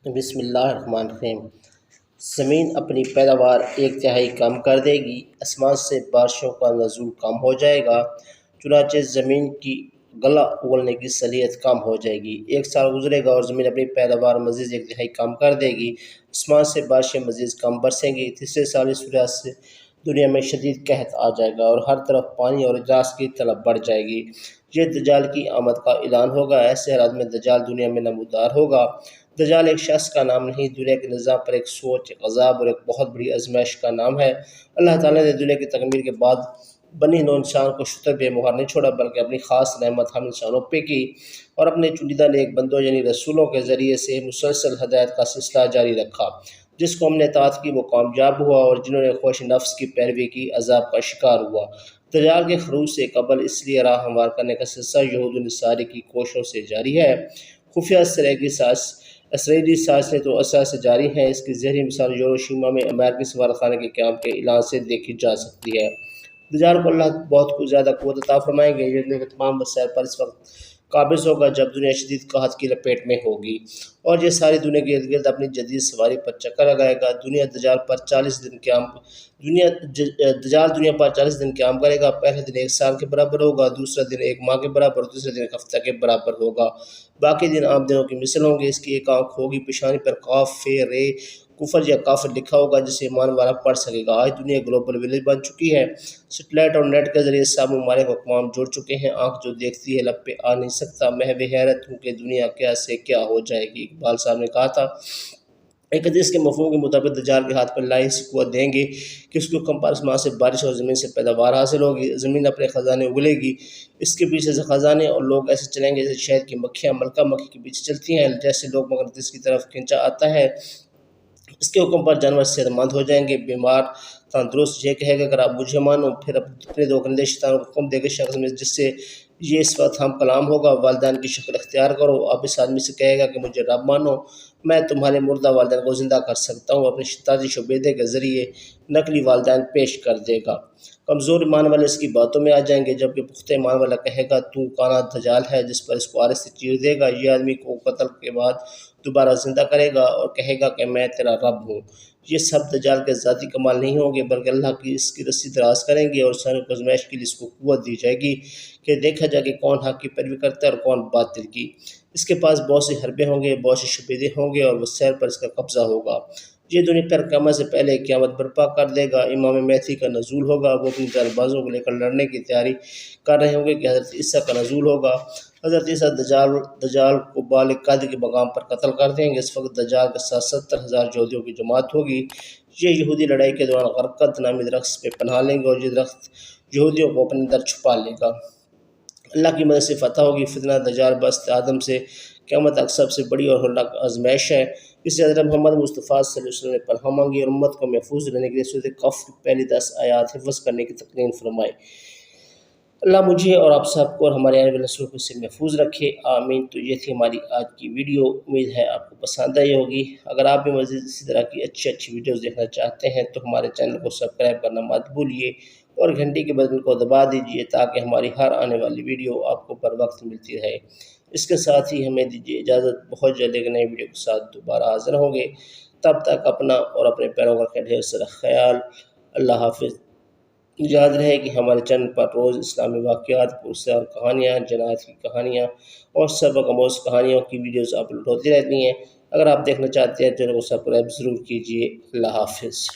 بسم اللہ الرحمن الرحیم۔ زمین اپنی پیداوار 1/3 کم کر دے گی، آسمان سے بارشوں کا نزول کم ہو جائے گا، چنانچہ زمین کی گلا اگلنے کی صلاحیت کم ہو جائے گی۔ ایک سال گزرے گا اور زمین اپنی پیداوار مزید 1/3 کم کر دے گی، آسمان سے بارشیں مزید کم برسیں گی۔ تیسرے سال اس وجہ سے دنیا میں شدید قحط آ جائے گا اور ہر طرف پانی اور اجلاس کی طلب بڑھ جائے گی۔ یہ دجال کی آمد کا اعلان ہوگا۔ ایسے حالات میں دجال دنیا میں نمودار ہوگا۔ دجال ایک شخص کا نام نہیں، دنیا کے نظام پر ایک سوچ، ایک عذاب اور ایک بہت بڑی آزمائش کا نام ہے۔ اللہ تعالیٰ نے دنیا کی تکمیل کے بعد بنی نوع انسان کو شتر بے مہر نہیں چھوڑا، بلکہ اپنی خاص رحمت ہم انسانوں پہ کی اور اپنے چنیدہ نیک بندوں یعنی رسولوں کے ذریعے سے مسلسل ہدایت کا سلسلہ جاری رکھا۔ جس قوم نے اطاعت کی وہ کامیاب ہوا اور جنہوں نے خواہش نفس کی پیروی کی عذاب کا شکار ہوا۔ دجال کے خروج سے قبل اس لیے راہ ہموار کرنے کا سلسلہ یہود و نصارے کی کوششوں سے جاری ہے۔ خفیہ اسرائیلی سازشیں تو عرصہ سے جاری ہیں۔ اس کی ظاہری مثال ہیروشیما میں امریکی سفارتخانے کے قیام کے اعلان سے دیکھی جا سکتی ہے۔ دجال کو اللہ بہت زیادہ قوت عطا فرمائیں گے۔ یہ دنیا کے تمام وسائل پر اس وقت قابض ہوگا جب دنیا شدید قحط کی لپیٹ میں ہوگی اور یہ ساری دنیا کے ارد گرد اپنی جدید سواری پر چکر لگائے گا۔ دجال دنیا پر 40 دن قیام کرے گا۔ پہلے دن 1 سال کے برابر ہوگا، دوسرا دن 1 ماہ کے برابر اور تیسرا دن 1 ہفتہ کے برابر ہوگا۔ باقی دن عام دنوں کی مثل ہوں گے۔ اس کی ایک آنکھ ہوگی، پیشانی پر قاف ف ر کفر یا کافر لکھا ہوگا جسے ایمان والا پڑھ سکے گا۔ آج دنیا گلوبل ولیج بن چکی ہے۔ سیٹلائٹ اور نیٹ کے ذریعے سب ممالک و اقوام جڑ چکے ہیں۔ آنکھ جو دیکھتی ہے لب پہ آ نہیں سکتا، محو حیرت ہوں کہ دنیا کیا سے کیا ہو جائے گی۔ اقبال صاحب نے کہا تھا۔ ایک حدیث کے مفہوم کے مطابق دجال کے ہاتھ پر اللہ ایسی قوت دیں گے کہ اس کے حکم پر آسمان سے بارش اور زمین سے پیداوار حاصل ہوگی، زمین اپنے خزانے اگلے گی، اس کے پیچھے سے خزانے، اور لوگ ایسے چلیں گے جیسے شہد کی مکھیاں ملکہ مکھی کے پیچھے چلتی ہیں، جیسے لوگ مقناطیس کی طرف کھینچا آتا ہے۔ اس کے حکم پر جانور صحت مند ہو جائیں گے، بیمار تندرست۔ یہ کہے گا اگر آپ مجھے مانو، پھر اپنے دو گندے شیطانوں کو حکم دے گا شخص میں جس سے یہ اس وقت ہم کلام ہوگا، والدین کی شکل اختیار کرو۔ اب اس آدمی سے کہے گا کہ مجھے رب مانو، میں تمہارے مردہ والدین کو زندہ کر سکتا ہوں۔ اپنی تازی شبیدے کے ذریعے نقلی والدین پیش کر دے گا۔ کمزور ایمان والے اس کی باتوں میں آ جائیں گے، جبکہ پختہ ایمان والا کہے گا تو کانا دجال ہے، جس پر اس کو آرے سے چیر دے گا۔ یہ آدمی کو قتل کے بعد دوبارہ زندہ کرے گا اور کہے گا کہ میں تیرا رب ہوں۔ یہ سب دجال کے ذاتی کمال نہیں ہوں گے، بلکہ اللہ کی اس کی رسی دراز کریں گے اور انسانوں کو آزمائش کے لیے اس کو قوت دی جائے گی کہ دیکھا جائے کہ کون حق کی پیروی کرتا ہے اور کون باطل کی۔ اس کے پاس بہت سے حربے ہوں گے، بہت سے شبیدے ہوں گے اور وسائل پر اس کا قبضہ ہوگا۔ یہ دنیا پر قیامت سے پہلے قیامت برپا کر دے گا۔ امام مہدی کا نزول ہوگا۔ وہ اپنی جانبازوں کو لے کر لڑنے کی تیاری کر رہے ہوں گے کہ حضرت عیسیٰ کا نزول ہوگا۔ حضرت عیسیٰ دجال کو بالغ قد کے مقام پر قتل کر دیں گے۔ اس وقت دجال کے ساتھ 70,000 یہودیوں کی جماعت ہوگی۔ یہ یہودی لڑائی کے دوران غرقد نامی درخت پہ پناہ لیں گے اور یہ درخت یہودیوں کو اپنے اندر چھپا لے گا۔ اللہ کی مدد سے فتح ہوگی۔ فتنہ دجال بست آدم سے قیامت تک سب سے بڑی اور ہولناک آزمائش ہے۔ اس سے حضرت محمد مصطفیٰ صلی اللہ علیہ وسلم نے پناہ مانگی اور امت کو محفوظ رہنے کے لیے سورۃ کہف کی پہلی 10 آیات حفظ کرنے کی تلقین فرمائی۔ اللہ مجھے اور آپ سب کو اور ہمارے آنے والے نسلوں کو سے محفوظ رکھے، آمین۔ تو یہ تھی ہماری آج کی ویڈیو، امید ہے آپ کو پسند آئی ہوگی۔ اگر آپ بھی مزید اسی طرح کی اچھی ویڈیوز دیکھنا چاہتے ہیں تو ہمارے چینل کو سبسکرائب کرنا مت بھولیے اور گھنٹی کے بٹن کو دبا دیجیے تاکہ ہماری ہر آنے والی ویڈیو آپ کو پر وقت ملتی رہے۔ اس کے ساتھ ہی ہمیں دیجیے اجازت، بہت جلد ایک نئی ویڈیو کے ساتھ دوبارہ حاضر ہوں گے۔ تب تک اپنا اور اپنے پیروکار کا ڈھیر سارا خیال۔ اللہ حافظ۔ یاد رہے کہ ہمارے چینل پر روز اسلامی واقعات، پرسرار کہانیاں، جنایت کی کہانیاں اور سبق آموز کہانیوں کی ویڈیوز اپلوڈ ہوتی رہتی ہیں۔ اگر آپ دیکھنا چاہتے ہیں تو چینل کو سبسکرائب ضرور کیجیے۔ اللہ حافظ۔